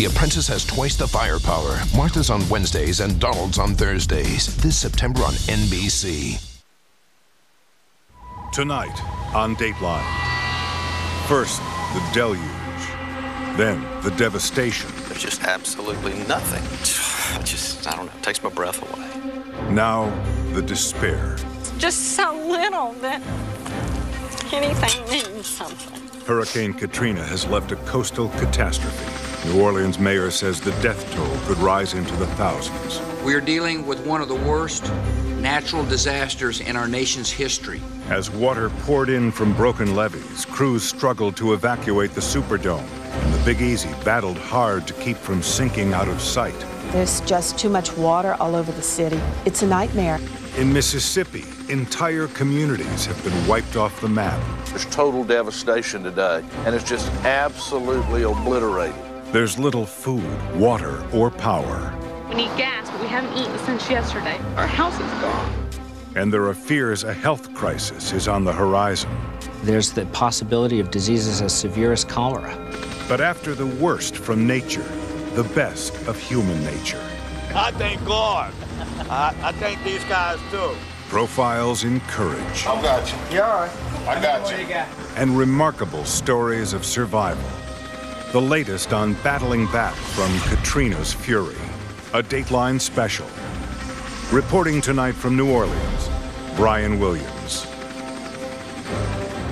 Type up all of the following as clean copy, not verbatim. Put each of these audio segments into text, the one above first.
The Apprentice has twice the firepower. Martha's on Wednesdays and Donald's on Thursdays. This September on NBC. Tonight on Dateline. First, the deluge. Then, the devastation. There's just absolutely nothing. I don't know, it takes my breath away. Now, the despair. Just so little that anything means something. Hurricane Katrina has left a coastal catastrophe. New Orleans mayor says the death toll could rise into the thousands. We are dealing with one of the worst natural disasters in our nation's history. As water poured in from broken levees, crews struggled to evacuate the Superdome, and the Big Easy battled hard to keep from sinking out of sight. There's just too much water all over the city. It's a nightmare. In Mississippi, entire communities have been wiped off the map. There's total devastation today, and it's just absolutely obliterated. There's little food, water, or power. We need gas, but we haven't eaten since yesterday. Our house is gone. And there are fears a health crisis is on the horizon. There's the possibility of diseases as severe as cholera. But after the worst from nature, the best of human nature. I thank God. I thank these guys too. Profiles in courage. I got you. You're all right. I got you. And remarkable stories of survival. The latest on battling back from Katrina's fury. A Dateline special. Reporting tonight from New Orleans, Brian Williams.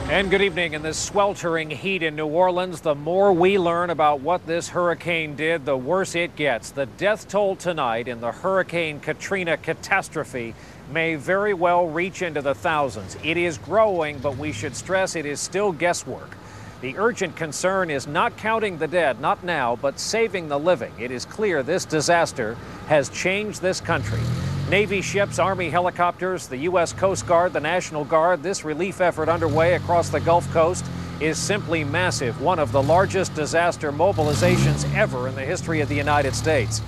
And good evening. In this sweltering heat in New Orleans, the more we learn about what this hurricane did, the worse it gets. The death toll tonight in the Hurricane Katrina catastrophe may very well reach into the thousands. It is growing, but we should stress it is still guesswork. The urgent concern is not counting the dead, not now, but saving the living. It is clear this disaster has changed this country. Navy ships, Army helicopters, the U.S. Coast Guard, the National Guard, this relief effort underway across the Gulf Coast is simply massive, one of the largest disaster mobilizations ever in the history of the United States.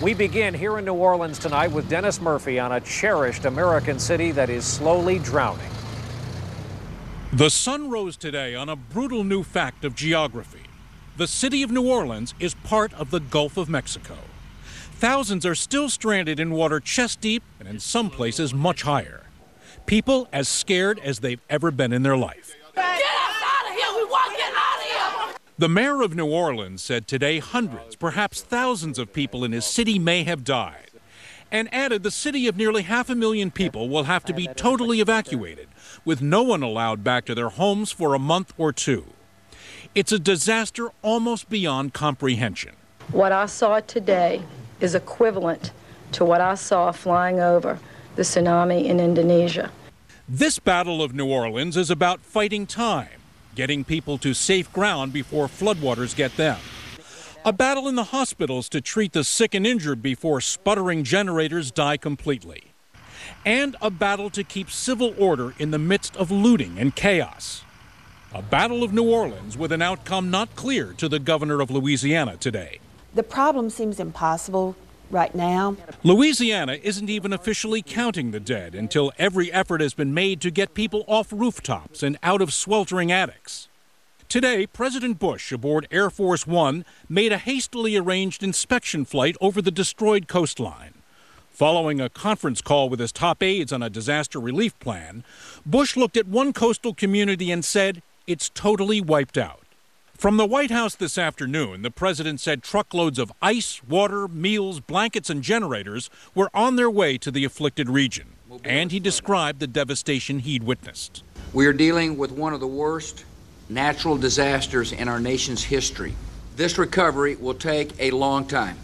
We begin here in New Orleans tonight with Dennis Murphy on a cherished American city that is slowly drowning. The sun rose today on a brutal new fact of geography. The city of New Orleans is part of the Gulf of Mexico. Thousands are still stranded in water chest deep and in some places much higher. People as scared as they've ever been in their life. Get us out of here! We want to get out of here! The mayor of New Orleans said today hundreds, perhaps thousands of people in his city may have died, and added the city of nearly 500,000 people will have to be totally evacuated, with no one allowed back to their homes for a month or two. It's a disaster almost beyond comprehension. What I saw today is equivalent to what I saw flying over the tsunami in Indonesia. This Battle of New Orleans is about fighting time, getting people to safe ground before floodwaters get them. A battle in the hospitals to treat the sick and injured before sputtering generators die completely. And a battle to keep civil order in the midst of looting and chaos. A Battle of New Orleans with an outcome not clear to the governor of Louisiana today. The problem seems impossible right now. Louisiana isn't even officially counting the dead until every effort has been made to get people off rooftops and out of sweltering attics. Today, President Bush aboard Air Force One made a hastily arranged inspection flight over the destroyed coastline. Following a conference call with his top aides on a disaster relief plan, Bush looked at one coastal community and said, "It's totally wiped out." From the White House this afternoon, the president said truckloads of ice, water, meals, blankets, and generators were on their way to the afflicted region. And he described the devastation he'd witnessed. We are dealing with one of the worst natural disasters in our nation's history. This recovery will take a long time.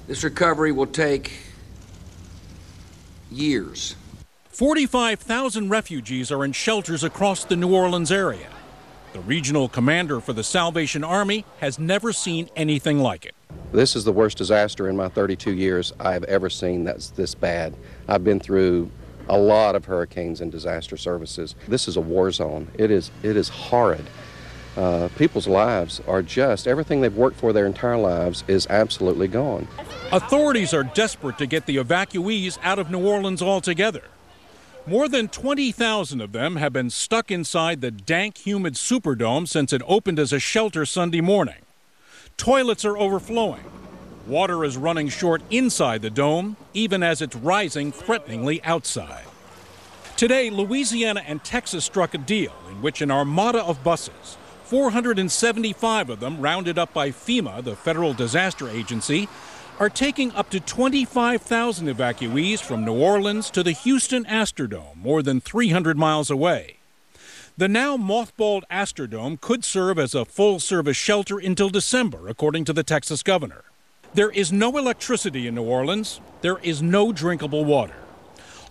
This recovery will take years. 45,000 refugees are in shelters across the New Orleans area. The regional commander for the Salvation Army has never seen anything like it. This is the worst disaster in my 32 years I've ever seen that's this bad. I've been through a lot of hurricanes and disaster services. This is a war zone. It is horrid. People's lives are just, everything they've worked for their entire lives is absolutely gone. Authorities are desperate to get the evacuees out of New Orleans altogether. More than 20,000 of them have been stuck inside the dank, humid Superdome since it opened as a shelter Sunday morning. Toilets are overflowing. Water is running short inside the dome, even as it's rising threateningly outside. Today, Louisiana and Texas struck a deal in which an armada of buses, 475 of them rounded up by FEMA, the federal disaster agency, are taking up to 25,000 evacuees from New Orleans to the Houston Astrodome, more than 300 miles away. The now mothballed Astrodome could serve as a full-service shelter until December, according to the Texas governor. There is no electricity in New Orleans. There is no drinkable water.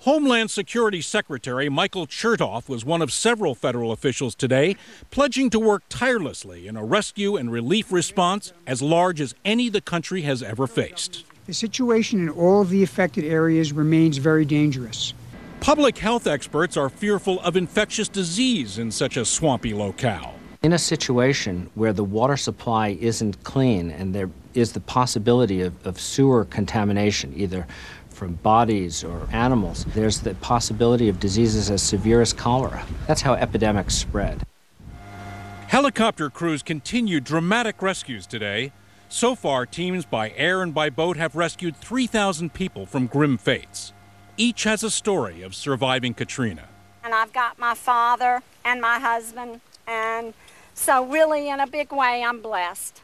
Homeland Security Secretary Michael Chertoff was one of several federal officials today pledging to work tirelessly in a rescue and relief response as large as any the country has ever faced. The situation in all of the affected areas remains very dangerous. Public health experts are fearful of infectious disease in such a swampy locale. In a situation where the water supply isn't clean and there is the possibility of sewer contamination, either from bodies or animals, there's the possibility of diseases as severe as cholera. That's how epidemics spread. Helicopter crews continued dramatic rescues today. So far, teams by air and by boat have rescued 3,000 people from grim fates. Each has a story of surviving Katrina. And I've got my father and my husband, and so really in a big way I'm blessed.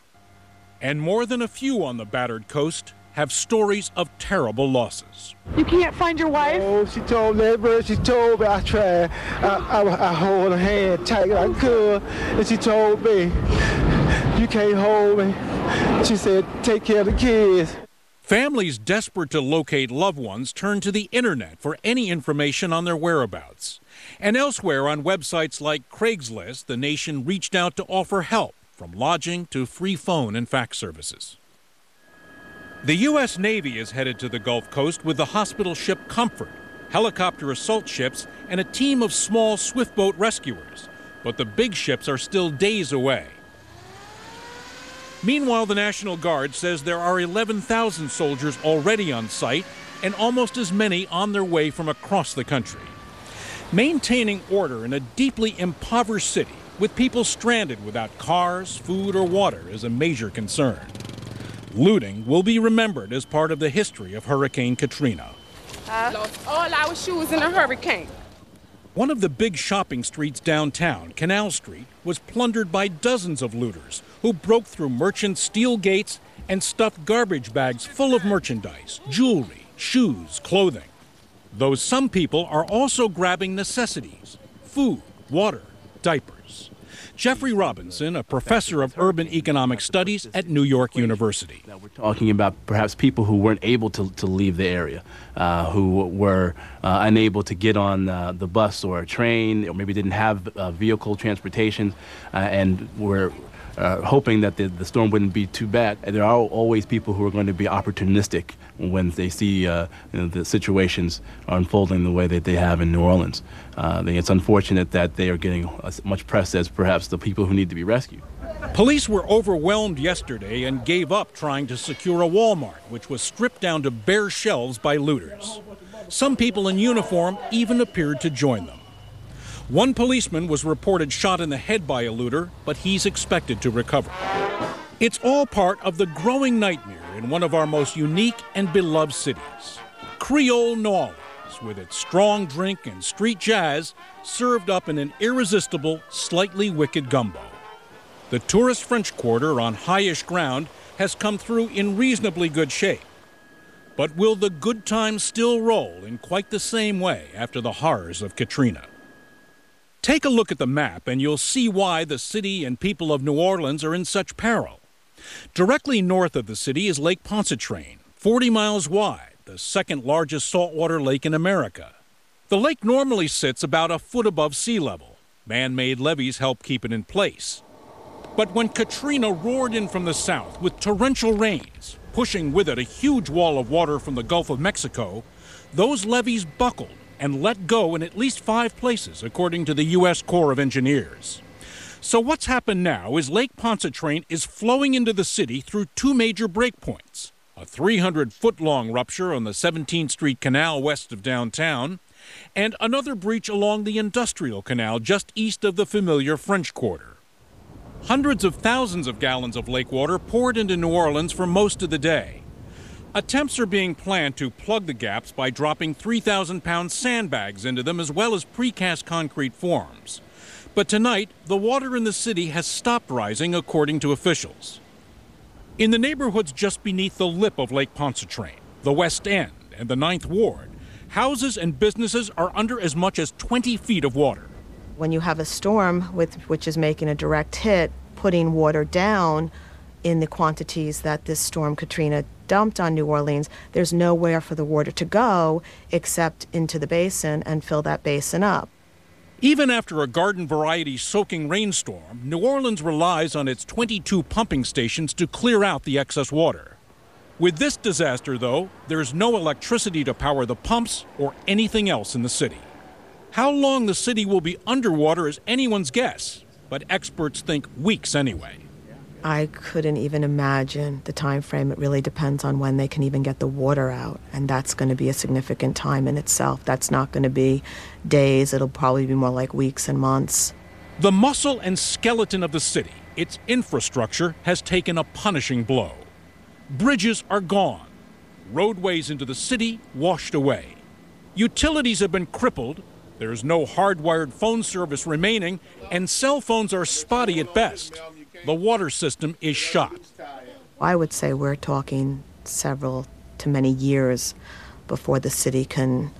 And more than a few on the battered coast have stories of terrible losses. You can't find your wife? Oh, she told me, but she told me I tried. I hold her hand tight as I could, and she told me, you can't hold me. She said, take care of the kids. Families desperate to locate loved ones turn to the internet for any information on their whereabouts. And elsewhere on websites like Craigslist, the nation reached out to offer help, from lodging to free phone and fax services. The U.S. Navy is headed to the Gulf Coast with the hospital ship Comfort, helicopter assault ships, and a team of small swiftboat rescuers. But the big ships are still days away. Meanwhile, the National Guard says there are 11,000 soldiers already on site and almost as many on their way from across the country. Maintaining order in a deeply impoverished city with people stranded without cars, food, or water is a major concern. Looting will be remembered as part of the history of Hurricane Katrina. Lost all our shoes in a hurricane. One of the big shopping streets downtown, Canal Street, was plundered by dozens of looters who broke through merchants' steel gates and stuffed garbage bags full of merchandise, jewelry, shoes, clothing. Though some people are also grabbing necessities, food, water, diapers. Jeffrey Robinson, a professor of urban economic studies at New York University. We're talking about perhaps people who weren't able to leave the area, who were unable to get on the bus or a train, or maybe didn't have vehicle transportation, and were hoping that the storm wouldn't be too bad. And there are always people who are going to be opportunistic when they see the situations are unfolding the way that they have in New Orleans. It's unfortunate that they are getting as much press as perhaps the people who need to be rescued. Police were overwhelmed yesterday and gave up trying to secure a Walmart, which was stripped down to bare shelves by looters. Some people in uniform even appeared to join them. One policeman was reported shot in the head by a looter, but he's expected to recover. It's all part of the growing nightmare in one of our most unique and beloved cities, Creole New Orleans, with its strong drink and street jazz served up in an irresistible, slightly wicked gumbo. The tourist French Quarter on highish ground has come through in reasonably good shape. But will the good times still roll in quite the same way after the horrors of Katrina? Take a look at the map and you'll see why the city and people of New Orleans are in such peril. Directly north of the city is Lake Pontchartrain, 40 miles wide, the second largest saltwater lake in America. The lake normally sits about a foot above sea level. Man-made levees help keep it in place. But when Katrina roared in from the south with torrential rains, pushing with it a huge wall of water from the Gulf of Mexico, those levees buckled and let go in at least 5 places, according to the U.S. Corps of Engineers. So what's happened now is Lake Pontchartrain is flowing into the city through 2 major breakpoints, a 300-foot-long rupture on the 17th Street Canal west of downtown, and another breach along the Industrial Canal just east of the familiar French Quarter. Hundreds of thousands of gallons of lake water poured into New Orleans for most of the day. Attempts are being planned to plug the gaps by dropping 3,000-pound sandbags into them as well as precast concrete forms. But tonight, the water in the city has stopped rising, according to officials. In the neighborhoods just beneath the lip of Lake Pontchartrain, the West End, and the 9th Ward, houses and businesses are under as much as 20 feet of water. When you have a storm which is making a direct hit, putting water down in the quantities that this storm Katrina dumped on New Orleans, there's nowhere for the water to go except into the basin and fill that basin up. Even after a garden variety soaking rainstorm, New Orleans relies on its 22 pumping stations to clear out the excess water. With this disaster, though, there's no electricity to power the pumps or anything else in the city. How long the city will be underwater is anyone's guess, but experts think weeks anyway. I couldn't even imagine the time frame. It really depends on when they can even get the water out, and that's going to be a significant time in itself. That's not going to be days. It'll probably be more like weeks and months. The muscle and skeleton of the city, its infrastructure, has taken a punishing blow. Bridges are gone. Roadways into the city washed away. Utilities have been crippled. There's no hardwired phone service remaining, and cell phones are spotty at best. The water system is shot. I would say we're talking several to many years before the city can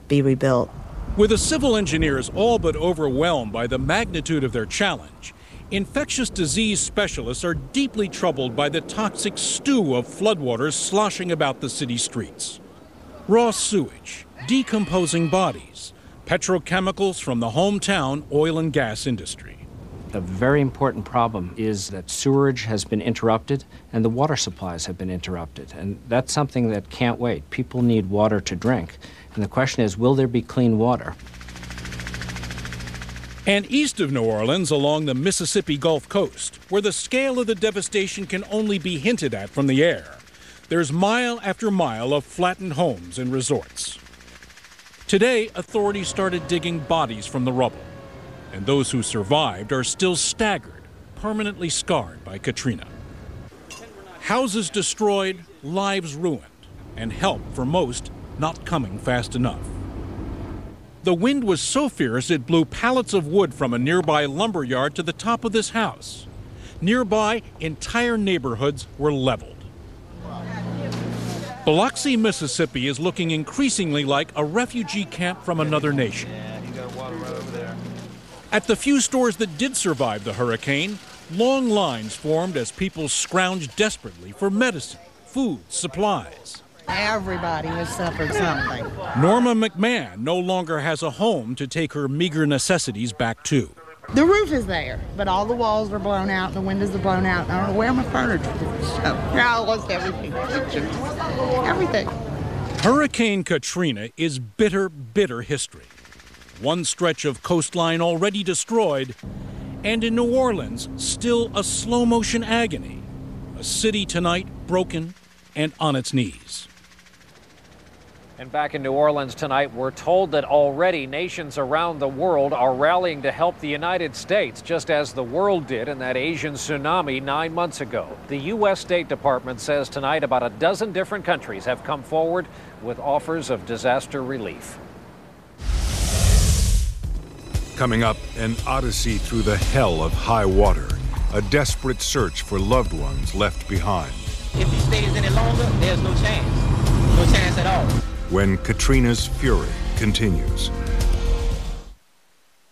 be rebuilt. With the civil engineers all but overwhelmed by the magnitude of their challenge, infectious disease specialists are deeply troubled by the toxic stew of floodwaters sloshing about the city streets. Raw sewage, decomposing bodies, petrochemicals from the hometown oil and gas industry. A very important problem is that sewerage has been interrupted and the water supplies have been interrupted. And that's something that can't wait. People need water to drink. And the question is, will there be clean water? And east of New Orleans, along the Mississippi Gulf Coast, where the scale of the devastation can only be hinted at from the air, there's mile after mile of flattened homes and resorts. Today, authorities started digging bodies from the rubble. And those who survived are still staggered, permanently scarred by Katrina. Houses destroyed, lives ruined, and help for most not coming fast enough. The wind was so fierce it blew pallets of wood from a nearby lumber yard to the top of this house. Nearby, entire neighborhoods were leveled. Biloxi, Mississippi is looking increasingly like a refugee camp from another nation. At the few stores that did survive the hurricane, long lines formed as people scrounged desperately for medicine, food, supplies. Everybody has suffered something. Norma McMahon no longer has a home to take her meager necessities back to. The roof is there, but all the walls are blown out, the windows are blown out. I don't know where my furniture is. So, I lost everything. Everything. Hurricane Katrina is bitter, bitter history. One stretch of coastline already destroyed, and in New Orleans, still a slow-motion agony. A city tonight broken and on its knees. And back in New Orleans tonight, we're told that already nations around the world are rallying to help the United States, just as the world did in that Asian tsunami 9 months ago. The U.S. State Department says tonight about a dozen different countries have come forward with offers of disaster relief. Coming up, an odyssey through the hell of high water, a desperate search for loved ones left behind. If he stays any longer, there's no chance. No chance at all. When Katrina's fury continues.